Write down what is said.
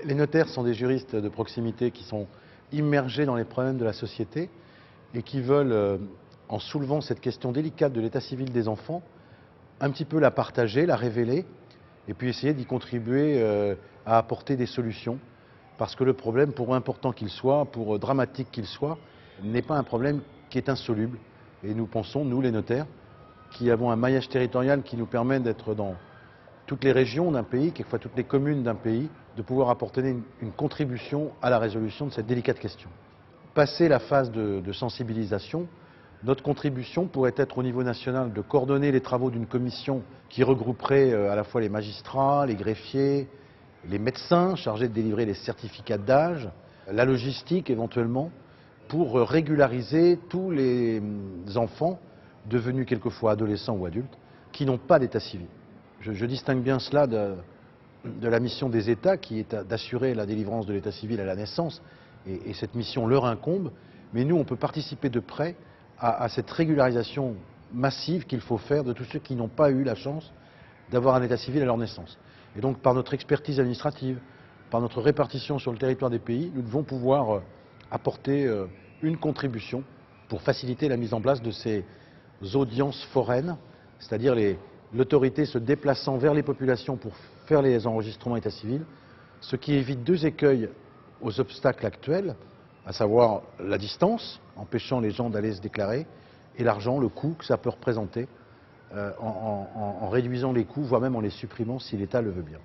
Les notaires sont des juristes de proximité qui sont immergés dans les problèmes de la société et qui veulent, en soulevant cette question délicate de l'état civil des enfants, un petit peu la partager, la révéler, et puis essayer d'y contribuer à apporter des solutions. Parce que le problème, pour important qu'il soit, pour dramatique qu'il soit, n'est pas un problème qui est insoluble. Et nous pensons, nous les notaires, qui avons un maillage territorial qui nous permet d'être dans toutes les régions d'un pays, quelquefois toutes les communes d'un pays, de pouvoir apporter une contribution à la résolution de cette délicate question. Passé la phase de sensibilisation, notre contribution pourrait être au niveau national de coordonner les travaux d'une commission qui regrouperait à la fois les magistrats, les greffiers, les médecins chargés de délivrer les certificats d'âge, la logistique éventuellement, pour régulariser tous les enfants devenus quelquefois adolescents ou adultes qui n'ont pas d'état civil. Je distingue bien cela de la mission des États qui est d'assurer la délivrance de l'état civil à la naissance et cette mission leur incombe, mais nous on peut participer de près à cette régularisation massive qu'il faut faire de tous ceux qui n'ont pas eu la chance d'avoir un état civil à leur naissance. Et donc par notre expertise administrative, par notre répartition sur le territoire des pays, nous devons pouvoir apporter une contribution pour faciliter la mise en place de ces audiences foraines, c'est-à-dire l'autorité se déplaçant vers les populations pour faire les enregistrements état civil, ce qui évite deux écueils aux obstacles actuels, à savoir la distance, empêchant les gens d'aller se déclarer, et l'argent, le coût que ça peut représenter, en réduisant les coûts, voire même en les supprimant si l'État le veut bien.